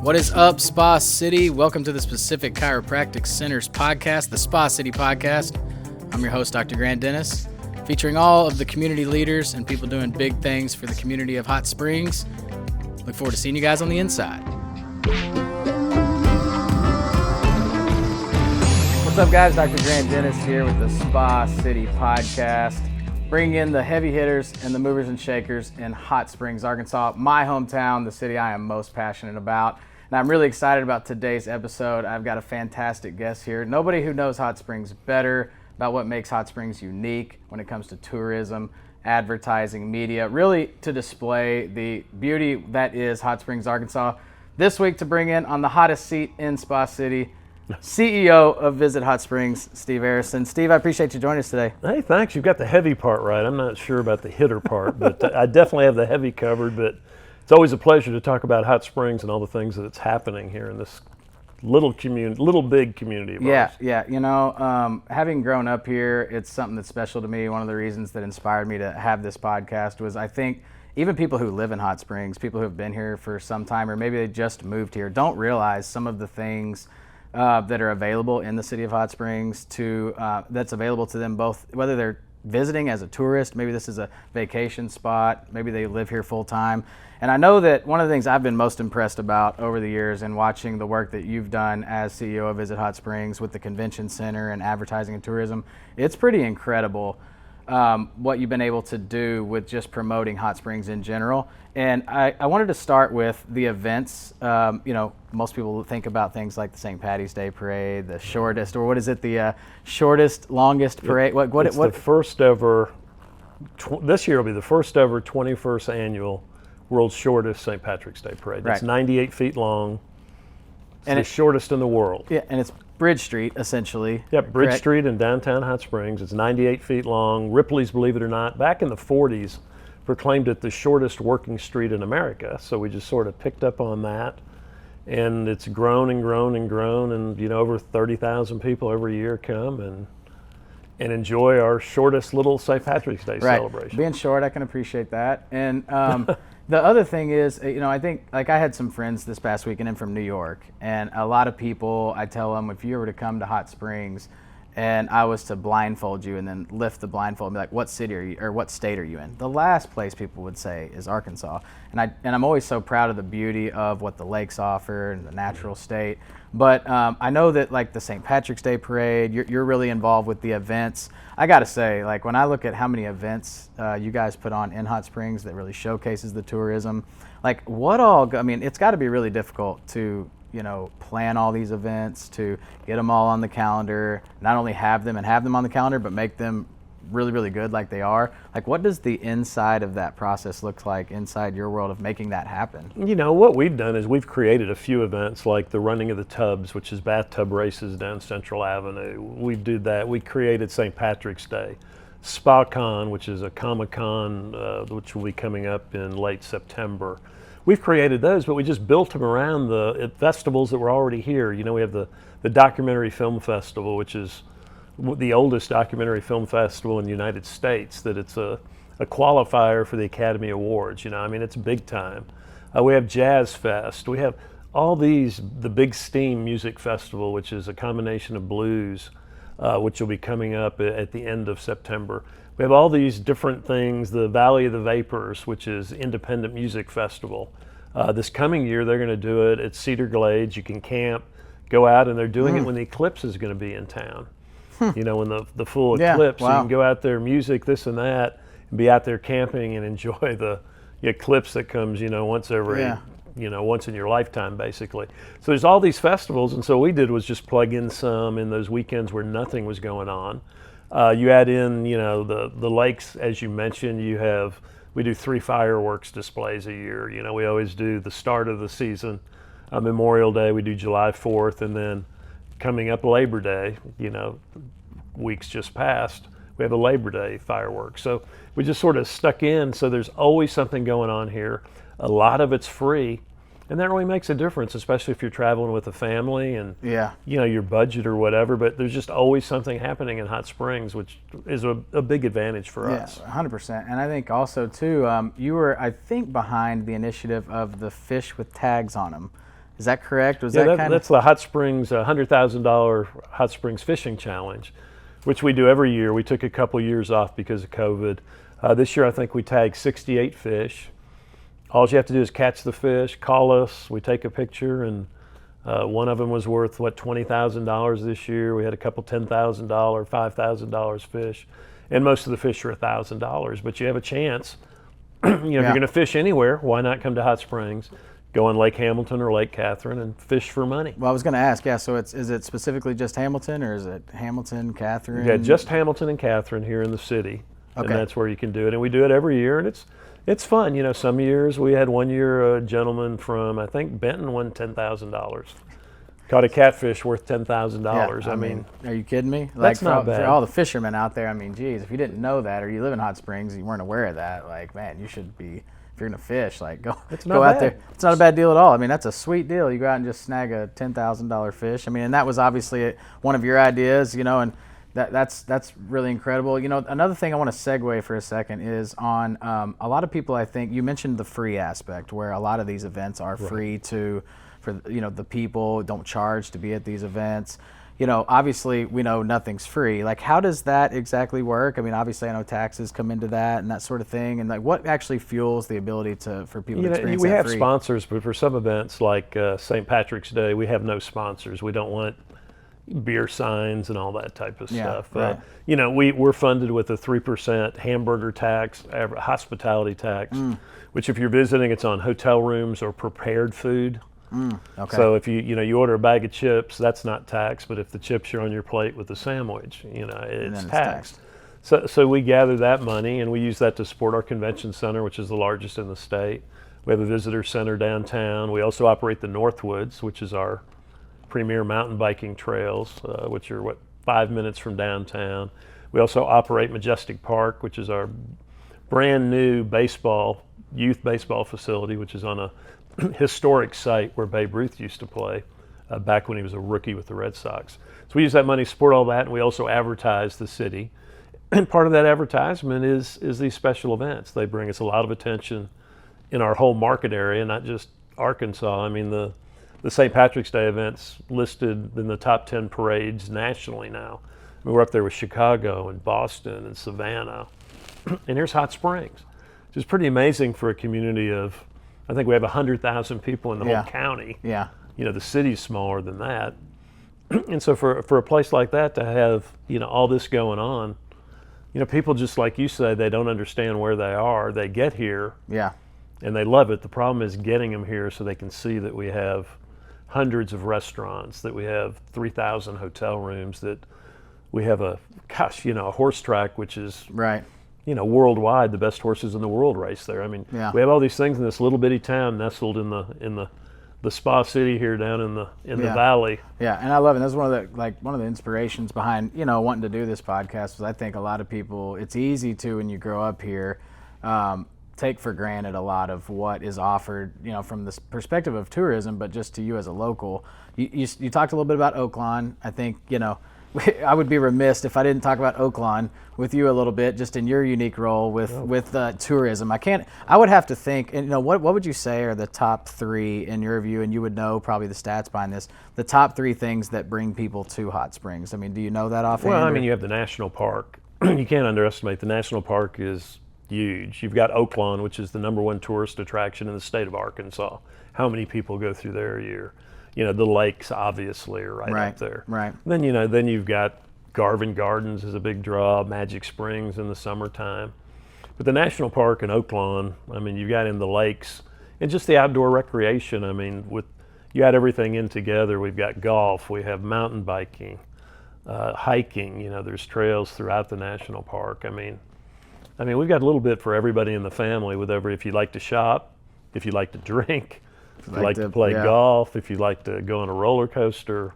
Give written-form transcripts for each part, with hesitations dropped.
What is up, Spa City? Welcome to the Specific Chiropractic Center's podcast, the Spa City Podcast. I'm your host, Dr. Grant Dennis, featuring all of the community leaders and people doing big things for the community of Hot Springs. Look forward to seeing you guys on the inside. What's up, guys? Dr. Grant Dennis here with the Spa City Podcast, bringing in the heavy hitters and the movers and shakers in Hot Springs, Arkansas, my hometown, the city I am most passionate about. And I'm really excited about today's episode. I've got a fantastic guest here. Nobody who knows Hot Springs better about what makes Hot Springs unique when it comes to tourism, advertising, media, really to display the beauty that is Hot Springs, Arkansas. This week to bring in on the hottest seat in Spa City, CEO of Visit Hot Springs, Steve Arrison. Steve, I appreciate you joining us today. Hey, thanks. You've got the heavy part right. I'm not sure about the hitter part, but I definitely have the heavy covered. But it's always a pleasure to talk about Hot Springs and all the things that's happening here in this little big community of ours. Yeah. You know, having grown up here, it's something that's special to me. One of the reasons that inspired me to have this podcast was I think even people who live in Hot Springs, people who have been here for some time, or maybe they just moved here, don't realize some of the things that are available in the city of Hot Springs that's available to them both, whether they're visiting as a tourist, maybe this is a vacation spot, maybe they live here full time. And I know that one of the things I've been most impressed about over the years in watching the work that you've done as CEO of Visit Hot Springs with the convention center and advertising and tourism, it's pretty incredible what you've been able to do with just promoting Hot Springs in general. And I wanted to start with the events. Most people think about things like the St. Patty's Day Parade, the shortest, or what is it, the shortest, longest parade? It's the first ever, this year will be the first ever 21st annual world's shortest St. Patrick's Day Parade. It's 98 feet long. It's the shortest in the world. Yeah, and it's Bridge Street, essentially. Yep, Bridge Street in downtown Hot Springs. It's 98 feet long. Ripley's, believe it or not, back in the 40s, proclaimed it the shortest working street in America. So we just sort of picked up on that. And it's grown and grown and grown. And, over 30,000 people every year come and enjoy our shortest little St. Patrick's Day celebration. Being short, I can appreciate that. And the other thing is, I think, like I had some friends this past weekend in from New York, and a lot of people, I tell them, if you were to come to Hot Springs and I was to blindfold you and then lift the blindfold and be like, what city are you, or what state are you in? The last place people would say is Arkansas. And I'm always so proud of the beauty of what the lakes offer and the natural state. But I know that like the St. Patrick's Day Parade, you're really involved with the events. I gotta say, like when I look at how many events you guys put on in Hot Springs that really showcases the tourism, like it's gotta be really difficult to, plan all these events, to get them all on the calendar, not only have them on the calendar, but make them really, really good like they are. Like what does the inside of that process look like inside your world of making that happen? What we've done is we've created a few events like the Running of the Tubs, which is bathtub races down Central Avenue. We did that. We created St. Patrick's Day. SpaCon, which is a Comic-Con, which will be coming up in late September. We've created those, but we just built them around the festivals that were already here. We have the Documentary Film Festival, which is the oldest documentary film festival in the United States, that it's a qualifier for the Academy Awards. It's big time. We have Jazz Fest. We have all the Big Steam Music Festival, which is a combination of blues, which will be coming up at the end of September. We have all these different things, the Valley of the Vapors, which is Independent Music Festival. This coming year, they're going to do it at Cedar Glades. You can camp, go out, and they're doing it when the eclipse is going to be in town. When the full eclipse, wow. So you can go out there, music, this and that, and be out there camping and enjoy the eclipse that comes, once once in your lifetime, basically. So there's all these festivals, and so what we did was just plug in some in those weekends where nothing was going on. You add in, the lakes, as you mentioned. We do 3 fireworks displays a year. We always do the start of the season, Memorial Day. We do July 4th, and then coming up Labor Day, weeks just passed, we have a Labor Day fireworks. So we just sort of stuck in. So there's always something going on here. A lot of it's free. And that really makes a difference, especially if you're traveling with a family and your budget or whatever. But there's just always something happening in Hot Springs, which is a big advantage for us. Yeah, 100%. And I think also too, you were, I think, behind the initiative of the fish with tags on them. Is that correct? Was Yeah, that kind that's the Hot Springs $100,000 Hot Springs Fishing Challenge, which we do every year. We took a couple years off because of COVID. This year, I think we tagged 68 fish. All you have to do is catch the fish, call us, we take a picture, and one of them was worth, $20,000 this year. We had a couple $10,000, $5,000 fish, and most of the fish are $1,000. But you have a chance. If you're going to fish anywhere, why not come to Hot Springs? Go on Lake Hamilton or Lake Catherine and fish for money. Well, I was going to ask, so is it specifically just Hamilton, or is it Hamilton, Catherine? Yeah, just Hamilton and Catherine here in the city, Okay. and that's where you can do it. And we do it every year, and it's fun. Some years, we had one year a gentleman from, I think, Benton won $10,000. Caught a catfish worth $10,000. I mean, are you kidding me? That's not bad. For all the fishermen out there, geez, if you didn't know that, or you live in Hot Springs and you weren't aware of that, man, you should be. If you're gonna fish, go out there. It's not a bad deal at all. That's a sweet deal. You go out and just snag a $10,000 fish. And that was obviously one of your ideas, and that's really incredible. Another thing I want to segue for a second is on a lot of people. I think you mentioned the free aspect, where a lot of these events are free for the people, don't charge to be at these events. Obviously we know nothing's free. How does that exactly work? Obviously I know taxes come into that and that sort of thing. And what actually fuels the ability for people to experience we that have free? sponsors, but for some events like St. Patrick's Day, we have no sponsors. We don't want beer signs and all that type of stuff. Right. We're funded with a 3% hamburger tax, hospitality tax, which if you're visiting, it's on hotel rooms or prepared food. Okay. So if you order a bag of chips, that's not taxed, but if the chips are on your plate with the sandwich, it's taxed. So we gather that money and we use that to support our convention center, which is the largest in the state. We have a visitor center downtown. We also operate the Northwoods, which is our premier mountain biking trails, which are 5 minutes from downtown. We also operate Majestic Park, which is our brand new youth baseball facility, which is on a historic site where Babe Ruth used to play back when he was a rookie with the Red Sox. So we use that money to support all that, and we also advertise the city. And part of that advertisement is these special events. They bring us a lot of attention in our whole market area, not just Arkansas. The St. Patrick's Day event's listed in the top 10 parades nationally now. We're up there with Chicago and Boston and Savannah. And here's Hot Springs, which is pretty amazing for a community of, I think we have 100,000 people in the whole county. Yeah. The city's smaller than that. And so for a place like that to have, all this going on, people just like you say, they don't understand where they are. They get here. Yeah. And they love it. The problem is getting them here so they can see that we have hundreds of restaurants, that we have 3,000 hotel rooms, that we have a horse track, which is right. Worldwide, the best horses in the world race there. We have all these things in this little bitty town nestled in the spa city here down in the valley. Yeah, and I love it. That's one of the inspirations behind wanting to do this podcast. Was I think a lot of people, it's easy to, when you grow up here, take for granted a lot of what is offered, from this perspective of tourism, but just to you as a local. You talked a little bit about Oaklawn. I think I would be remiss if I didn't talk about Oaklawn with you a little bit, just in your unique role with tourism. I would have to think, and what would you say are the top three in your view, and you would know probably the stats behind this, the top three things that bring people to Hot Springs? Do you know that offhand? Well, you have the national park. You can't underestimate the national park is huge. You've got Oaklawn, which is the #1 tourist attraction in the state of Arkansas. How many people go through there a year? The lakes obviously are right up there. Right. Then then you've got Garvin Gardens is a big draw, Magic Springs in the summertime. But the national park in Oaklawn, you've got in the lakes and just the outdoor recreation. You add everything in together. We've got golf, we have mountain biking, hiking. There's trails throughout the national park. We've got a little bit for everybody in the family. If you like to shop, if you like to drink, if you like to play golf, if you like to go on a roller coaster,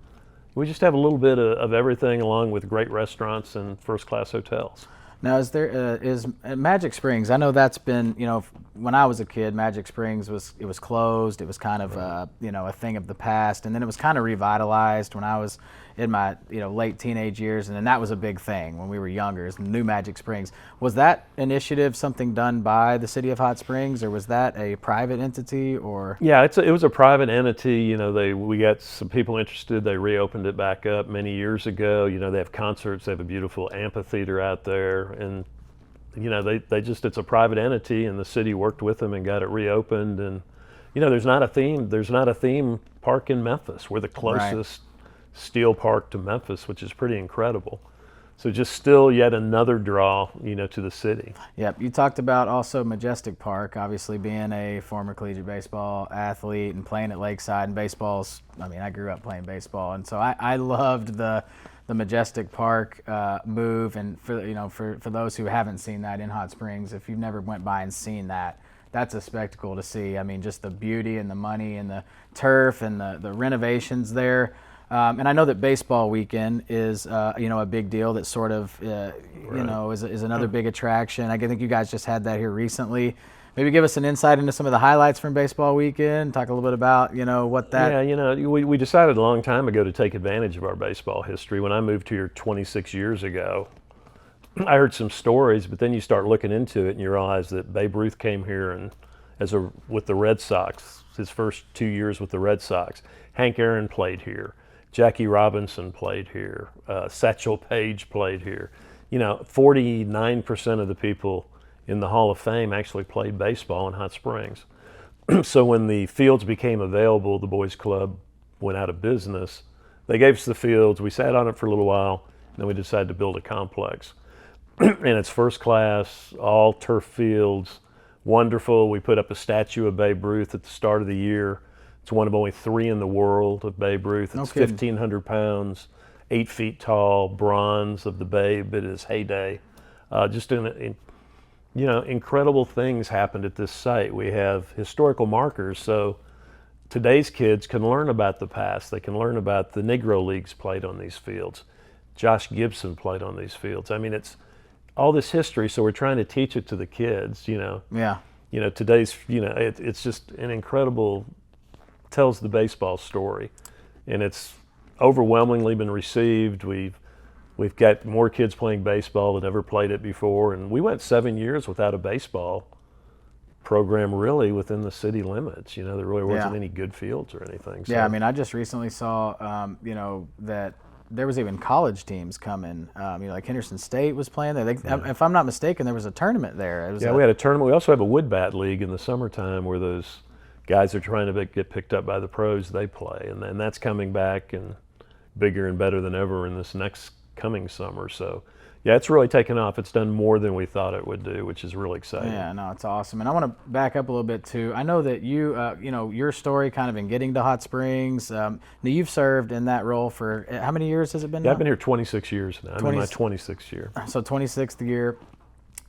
we just have a little bit of everything, along with great restaurants and first-class hotels. Now, is Magic Springs? I know that's been, when I was a kid, Magic Springs was closed. It was kind of a thing of the past, and then it was kind of revitalized when I was in my late teenage years, and then that was a big thing when we were younger. Is New Magic Springs. Was that initiative something done by the city of Hot Springs, or was that a private entity? Or Yeah, it was a private entity. We got some people interested. They reopened it back up many years ago. They have concerts. They have a beautiful amphitheater out there, and it's a private entity, and the city worked with them and got it reopened. And there's not a theme park in Memphis. We're the closest steel park to Memphis, which is pretty incredible. So just still yet another draw, to the city. Yep. You talked about also Majestic Park, obviously being a former collegiate baseball athlete and playing at Lakeside, and I grew up playing baseball, and so I loved the Majestic Park move. And for those who haven't seen that in Hot Springs, if you've never went by and seen that, that's a spectacle to see. I mean, just the beauty and the money and the turf and the renovations there. And I know that baseball weekend is, a big deal. That sort of, is another big attraction. I think you guys just had that here recently. Maybe give us an insight into some of the highlights from baseball weekend. Talk a little bit about, what that. Yeah, we decided a long time ago to take advantage of our baseball history. When I moved here 26 years ago, I heard some stories, but then you start looking into it and you realize that Babe Ruth came here and with the Red Sox, his first 2 years with the Red Sox. Hank Aaron played here. Jackie Robinson played here. Satchel Paige played here. 49% of the people in the Hall of Fame actually played baseball in Hot Springs. So when the fields became available, the boys club went out of business. They gave us the fields. We sat on it for a little while, and then we decided to build a complex. And it's first class, all turf fields, wonderful. We put up a statue of Babe Ruth at the start of the year. It's one of only 3 in the world of Babe Ruth. It's 1,500 pounds, 8 feet tall, bronze of the Babe at his heyday. Incredible things happened at this site. We have historical markers, so today's kids can learn about the past. They can learn about the Negro Leagues played on these fields. Josh Gibson played on these fields. I mean, it's all this history, so we're trying to teach it to the kids, Yeah. Today's, it's just an incredible, tells the baseball story, and it's overwhelmingly been received. We've got more kids playing baseball than ever played it before, and we went 7 years without a baseball program really within the city limits. There really wasn't any good fields or anything. So. Yeah, I just recently saw, that there was even college teams coming. Like Henderson State was playing there. If I'm not mistaken, there was a tournament there. We had a tournament. We also have a wood bat league in the summertime where those guys are trying to get picked up by the pros. They play, and that's coming back and bigger and better than ever in this next coming summer. So, yeah, it's really taken off. It's done more than we thought it would do, which is really exciting. Yeah, no, it's awesome. And I want to back up a little bit too. I know that you, your story kind of in getting to Hot Springs. Now you've served in that role for how many years has it been? Yeah, I've been here 26 years now. I'm in my 26th year. So 26th year.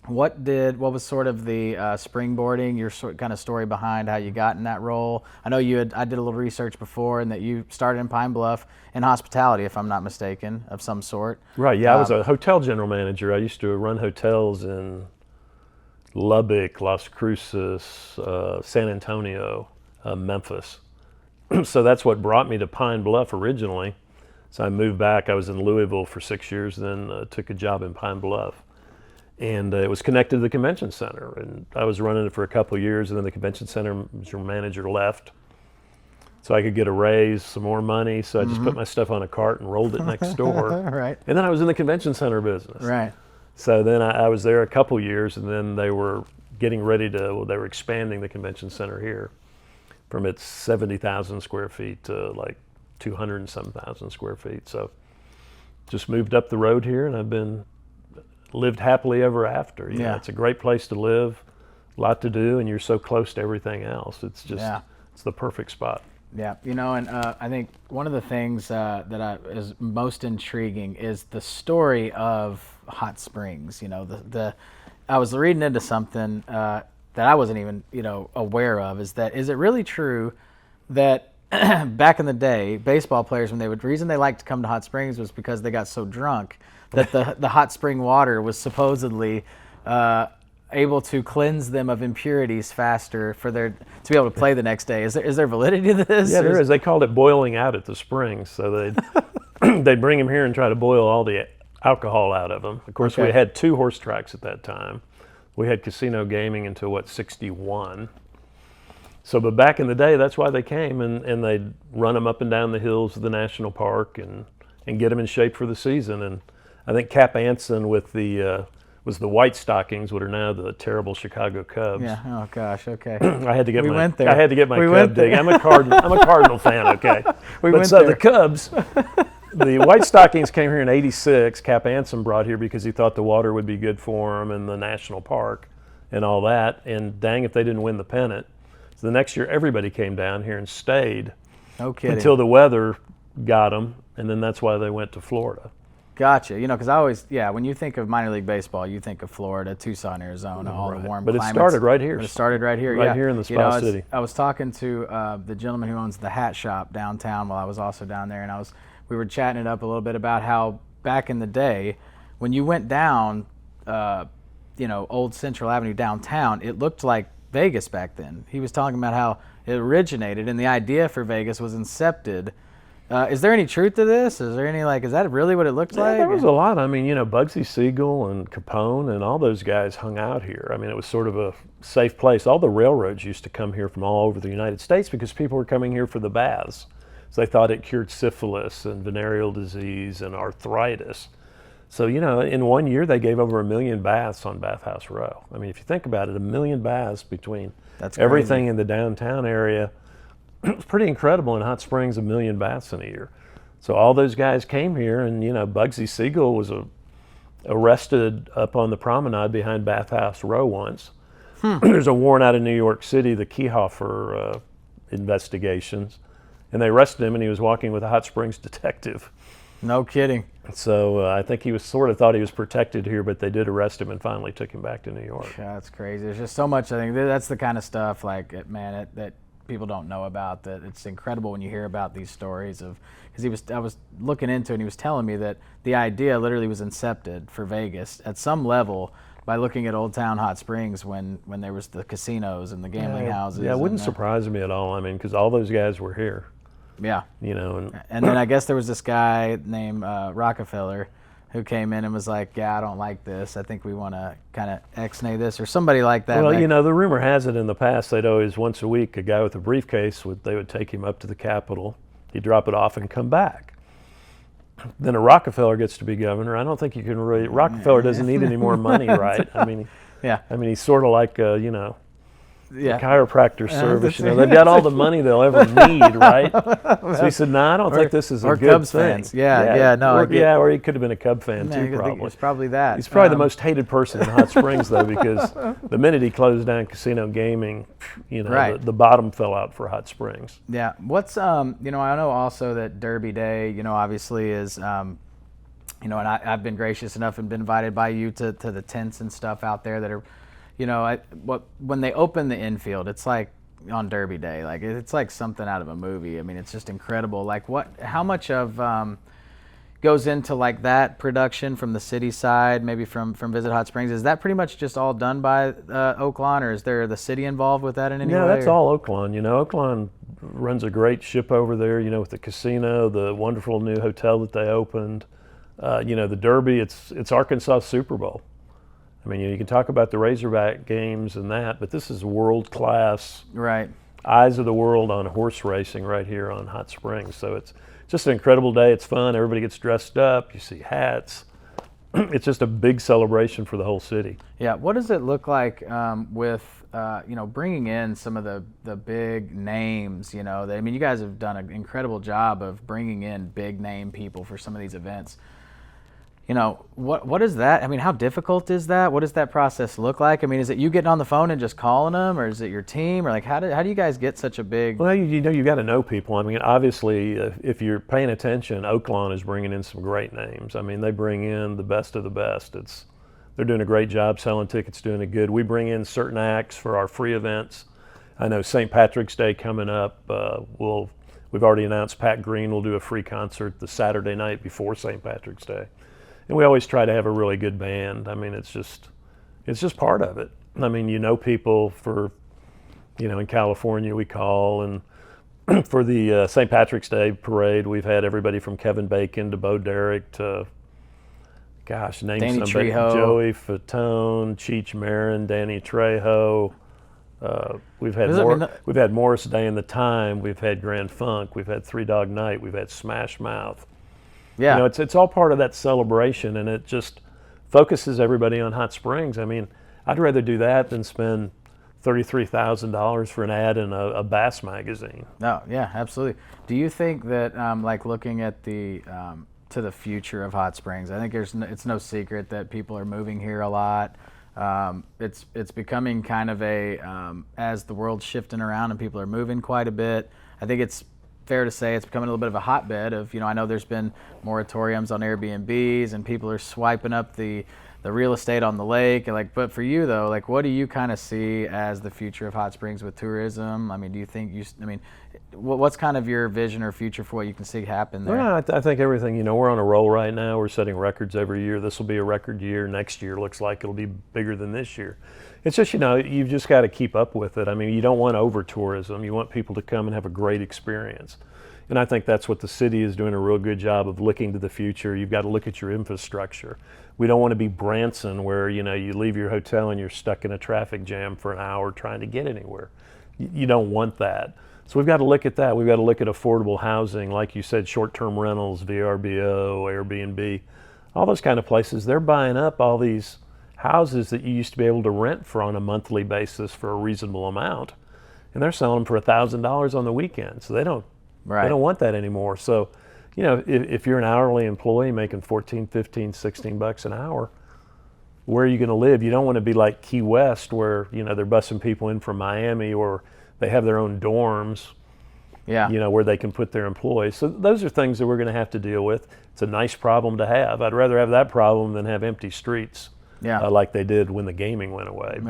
What was sort of the springboarding, your kind of story behind how you got in that role? I know I did a little research before, and that you started in Pine Bluff in hospitality, if I'm not mistaken, of some sort. Right, yeah, I was a hotel general manager. I used to run hotels in Lubbock, Las Cruces, San Antonio, Memphis. So that's what brought me to Pine Bluff originally. So I moved back. I was in Louisville for 6 years, then took a job in Pine Bluff. And it was connected to the convention center. And I was running it for a couple of years, and then the convention center manager left. So I could get a raise, some more money. So I just put my stuff on a cart and rolled it next door. Right. And then I was in the convention center business. Right. So then I was there a couple of years, and then they were getting ready they were expanding the convention center here from its 70,000 square feet to like 200 and some thousand square feet. So just moved up the road here, and I've lived happily ever after. It's a great place to live, a lot to do, and you're so close to everything else. It's just, it's the perfect spot. Yeah, and I think one of the things that is most intriguing is the story of Hot Springs. I was reading into something that I wasn't even, aware of. Is it really true that back in the day, baseball players, when the reason they liked to come to hot springs was because they got so drunk that the hot spring water was supposedly able to cleanse them of impurities faster to be able to play the next day. Is there validity to this? Yeah, there is. They called it boiling out at the springs. So they'd bring them here and try to boil all the alcohol out of them. Of course, we had 2 horse tracks at that time. We had casino gaming until 61. So, but back in the day, that's why they came, and they'd run them up and down the hills of the national park and get them in shape for the season. And I think Cap Anson with was the White Stockings, what are now the terrible Chicago Cubs. Yeah. Oh gosh. Okay. I had to get went there. I had to get my Cub dig. I'm a Cardinal fan. Okay. The Cubs. The White Stockings came here in '86. Cap Anson brought here because he thought the water would be good for him and the national park and all that. And dang if they didn't win the pennant. So the next year, everybody came down here and stayed. No kidding. Until the weather got them, and then that's why they went to Florida. Gotcha. Because I always, when you think of minor league baseball, you think of Florida, Tucson, Arizona, all the warm climates. But it started right here. But it started right here. Right here in the Spa City. I was talking to the gentleman who owns the hat shop downtown while I was also down there, and we were chatting it up a little bit about how back in the day, when you went down, Old Central Avenue downtown, it looked like Vegas back then. He was talking about how it originated and the idea for Vegas was incepted. Is there any truth to this? Is that really what it looked like? There was a lot. I mean, Bugsy Siegel and Capone and all those guys hung out here. I mean, it was sort of a safe place. All the railroads used to come here from all over the United States because people were coming here for the baths. So they thought it cured syphilis and venereal disease and arthritis. So, in 1 year, they gave over 1 million baths on Bathhouse Row. I mean, if you think about it, 1 million baths between everything in the downtown area. It was pretty incredible in Hot Springs, 1 million baths in a year. So all those guys came here, and, Bugsy Siegel was arrested up on the promenade behind Bathhouse Row once. There's a warrant out of New York City, the Keyhofer investigations, and they arrested him, and he was walking with a Hot Springs detective. No kidding. So I think he was thought he was protected here, but they did arrest him and finally took him back to New York. Yeah, that's crazy. There's just so much. I think that's the kind of stuff that people don't know about. That it's incredible when you hear about these stories because I was looking into it and he was telling me that the idea literally was incepted for Vegas at some level by looking at Old Town Hot Springs when there was the casinos and the gambling houses. Yeah, it wouldn't surprise me at all. I mean, because all those guys were here. Yeah. And then I guess there was this guy named Rockefeller who came in and was like, I don't like this. I think we want to kind of ex-nay this, or somebody like that. Well, the rumor has it in the past they'd always, once a week, a guy with a briefcase, they would take him up to the Capitol. He'd drop it off and come back. Then a Rockefeller gets to be governor. I don't think you can really, Rockefeller doesn't need any more money, right? I mean, he's sort of like, chiropractor service. They've got all the money they'll ever need, right? So he said, "No, I don't think this is a good Cubs thing." Fans. Or he could have been a Cub fan too. Probably. It's probably that. He's probably the most hated person in Hot Springs, though, because the minute he closed down casino gaming, the bottom fell out for Hot Springs. Yeah. What's I know also that Derby Day, obviously is. And I've been gracious enough and been invited by you to the tents and stuff out there that are. When they open the infield, it's like on Derby Day, like it's like something out of a movie. I mean, it's just incredible. Like how much of goes into like that production from the city side, maybe from Visit Hot Springs? Is that pretty much just all done by Oaklawn, or is there the city involved with that in any way? No, that's all Oaklawn. Oaklawn runs a great ship over there, with the casino, the wonderful new hotel that they opened. The Derby, it's Arkansas Super Bowl. I mean, you can talk about the Razorback games and that, but this is world-class, eyes of the world on horse racing right here on Hot Springs. So it's just an incredible day. It's fun. Everybody gets dressed up. You see hats. It's just a big celebration for the whole city. Yeah. What does it look like with bringing in some of the big names? You guys have done an incredible job of bringing in big name people for some of these events. What is that? I mean, how difficult is that? What does that process look like? I mean, is it you getting on the phone and just calling them, or is it your team, or like how do you guys get such a big? Well, you got to know people. I mean, obviously, if you're paying attention, Oaklawn is bringing in some great names. I mean, they bring in the best of the best. They're doing a great job selling tickets, doing it good. We bring in certain acts for our free events. I know St. Patrick's Day coming up. We'll We've already announced Pat Green will do a free concert the Saturday night before St. Patrick's Day. And we always try to have a really good band. I mean, it's just part of it. I mean, people in California we call, and for the St. Patrick's Day parade, we've had everybody from Kevin Bacon to Bo Derek to, name Danny somebody, Trejo. Joey Fatone, Cheech Marin, Danny Trejo. We've had Morris Day and the Time. We've had Grand Funk. We've had Three Dog Night. We've had Smash Mouth. Yeah, It's all part of that celebration, and it just focuses everybody on Hot Springs. I mean, I'd rather do that than spend $33,000 for an ad in a Bass magazine. No, yeah, absolutely. Do you think that, like looking at the to the future of Hot Springs, I think it's no secret that people are moving here a lot. It's becoming kind of as the world's shifting around and people are moving quite a bit. I think it's fair to say it's becoming a little bit of a hotbed of, I know there's been moratoriums on Airbnbs and people are swiping up the real estate on the lake. But for you though, what do you kind of see as the future of Hot Springs with tourism? I mean, do you think what's kind of your vision or future for what you can see happen there? Well, I think everything, we're on a roll right now. We're setting records every year. This will be a record year. Next year looks like it'll be bigger than this year. It's just, you've just got to keep up with it. I mean, you don't want over tourism. You want people to come and have a great experience. And I think that's what the city is doing a real good job of looking to the future. You've got to look at your infrastructure. We don't want to be Branson where, you leave your hotel and you're stuck in a traffic jam for an hour trying to get anywhere. You don't want that. So we've got to look at that. We've got to look at affordable housing, like you said, short-term rentals, VRBO, Airbnb, all those kind of places. They're buying up all these houses that you used to be able to rent for on a monthly basis for a reasonable amount, and they're selling them for $1,000 on the weekend. So they don't want that anymore. So, if you're an hourly employee making 14, 15, 16 bucks an hour, where are you going to live? You don't want to be like Key West where, they're busing people in from Miami, or they have their own dorms, where they can put their employees. So those are things that we're going to have to deal with. It's a nice problem to have. I'd rather have that problem than have empty streets like they did when the gaming went away.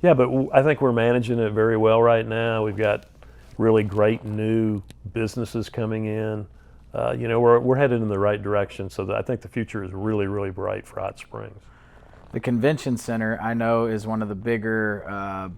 Yeah. But I think we're managing it very well right now. We've got really great new businesses coming in. We're headed in the right direction. So I think the future is really, really bright for Hot Springs. The convention center, I know, is one of the bigger,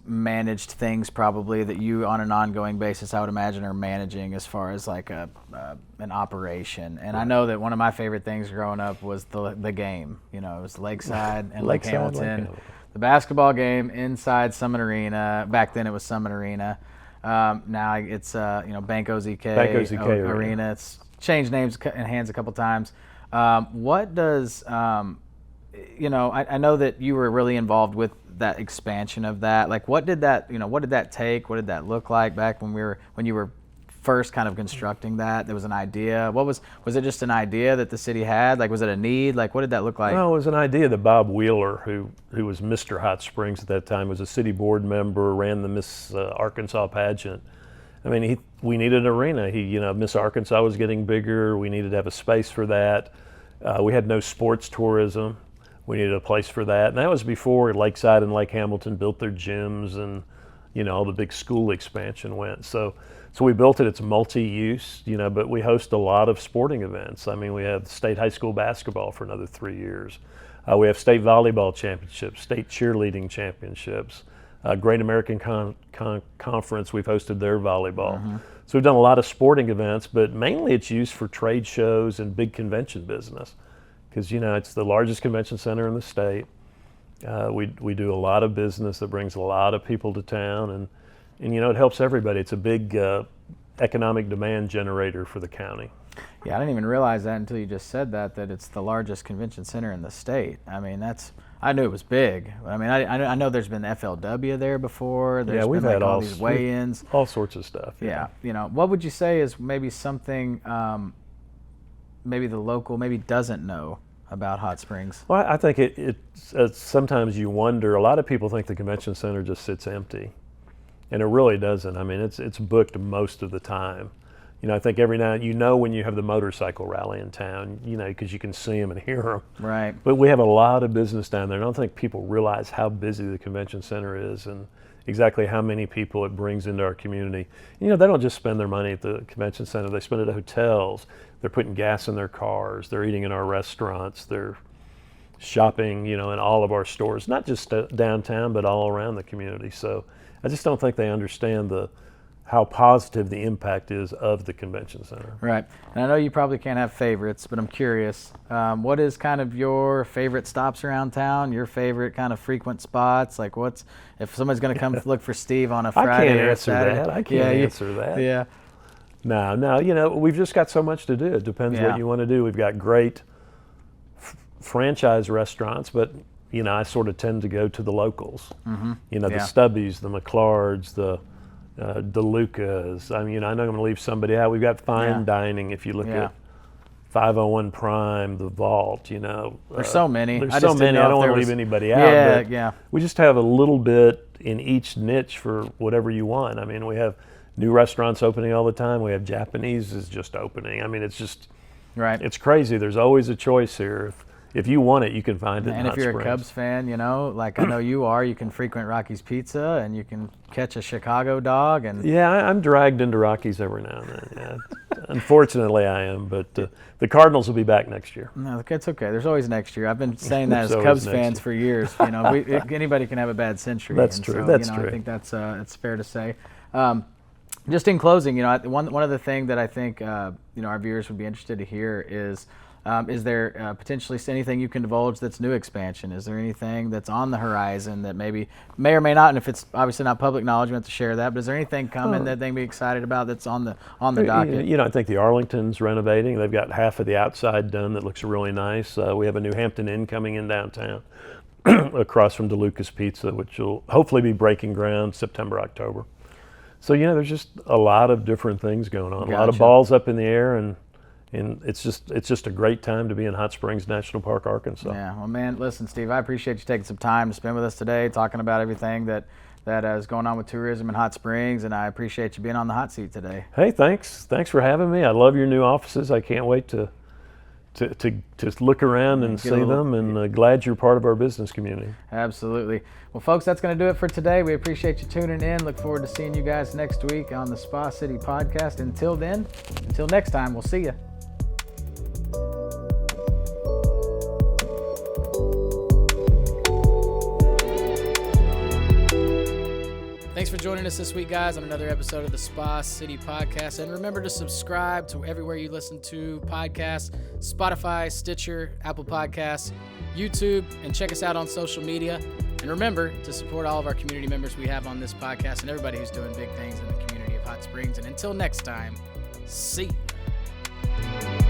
managed things probably that you on an ongoing basis, I would imagine, are managing as far as like an operation. And I know that one of my favorite things growing up was the game. It was Lakeside and Lake Hamilton. The basketball game inside Summit Arena. Back then it was Summit Arena. Now it's Banco ZK Arena. It's changed names and hands a couple times. What does I know that you were really involved with that expansion of that. What did that take? What did that look like back when you were first kind of constructing that? There was an idea. Was it just an idea that the city had? Was it a need? What did that look like? No, it was an idea that Bob Wheeler, who was Mr. Hot Springs at that time, was a city board member, ran the Miss Arkansas pageant. I mean, we needed an arena. Miss Arkansas was getting bigger. We needed to have a space for that. We had no sports tourism. We needed a place for that. And that was before Lakeside and Lake Hamilton built their gyms and, all the big school expansion went. So we built it. It's multi-use, but we host a lot of sporting events. I mean, we have state high school basketball for another 3 years. We have state volleyball championships, state cheerleading championships, Great American Conference. We've hosted their volleyball. Mm-hmm. So we've done a lot of sporting events, but mainly it's used for trade shows and big convention business. Because it's the largest convention center in the state. We do a lot of business that brings a lot of people to town, and it helps everybody. It's a big economic demand generator for the county. Yeah, I didn't even realize that until you just said that it's the largest convention center in the state. I mean, I knew it was big. I mean, I know there's been FLW there before. There's we've been had all these weigh-ins. All sorts of stuff. Yeah. What would you say is maybe something maybe the local doesn't know about Hot Springs? Well, I think it's sometimes you wonder. A lot of people think the convention center just sits empty, and it really doesn't. I mean, it's booked most of the time. I think every now, when you have the motorcycle rally in town, because you can see them and hear them. Right. But we have a lot of business down there. I don't think people realize how busy the convention center is and exactly how many people it brings into our community. They don't just spend their money at the convention center. They spend it at hotels. They're putting gas in their cars. They're eating in our restaurants. They're shopping, in all of our stores, not just downtown, but all around the community. So I just don't think they understand how positive the impact is of the convention center. Right. And I know you probably can't have favorites, but I'm curious, what is kind of your favorite stops around town, your favorite kind of frequent spots? Like if somebody's going to come look for Steve on a Friday or a Saturday? I can't answer that. Yeah. No, we've just got so much to do. It depends what you want to do. We've got great franchise restaurants, but, I sort of tend to go to the locals. Mm-hmm. The Stubbies, the McClards, the DeLucas. I'm not going to leave somebody out. We've got fine dining. If you look at 501 Prime, the Vault, There's so many. There's so many. I don't want to leave anybody out. But we just have a little bit in each niche for whatever you want. We have new restaurants opening all the time. We have Japanese is just opening. It's just, right. It's crazy. There's always a choice here. If you want it, you can find it. And if you're a Cubs fan, like I know you are, you can frequent Rocky's Pizza and you can catch a Chicago dog. And I'm dragged into Rocky's every now and then. Yeah. Unfortunately, I am, but the Cardinals will be back next year. No, it's okay. There's always next year. I've been saying that as Cubs fans for years. Anybody can have a bad century. That's true. So, That's true. I think that's it's fair to say. Just in closing, one other thing that I think our viewers would be interested to hear is there potentially anything you can divulge that's new expansion? Is there anything that's on the horizon that may or may not, and if it's obviously not public knowledge, you have to share that, but is there anything coming that they can be excited about that's on the docket? I think the Arlington's renovating. They've got half of the outside done that looks really nice. We have a new Hampton Inn coming in downtown across from DeLucas Pizza, which will hopefully be breaking ground September, October. So, there's just a lot of different things going on, Gotcha. A lot of balls up in the air, and it's just a great time to be in Hot Springs National Park, Arkansas. Yeah, well, man, listen, Steve, I appreciate you taking some time to spend with us today, talking about everything that is going on with tourism in Hot Springs, and I appreciate you being on the hot seat today. Hey, thanks for having me. I love your new offices. I can't wait to look around and see them, and glad you're part of our business community. Absolutely. Well, folks, that's going to do it for today. We appreciate you tuning in. Look forward to seeing you guys next week on the Spa City Podcast. Until next time, we'll see you. Thanks for joining us this week, guys, on another episode of the Spa City Podcast. And remember to subscribe to everywhere you listen to podcasts, Spotify, Stitcher, Apple Podcasts, YouTube, and check us out on social media. And remember to support all of our community members we have on this podcast and everybody who's doing big things in the community of Hot Springs. And until next time, see you.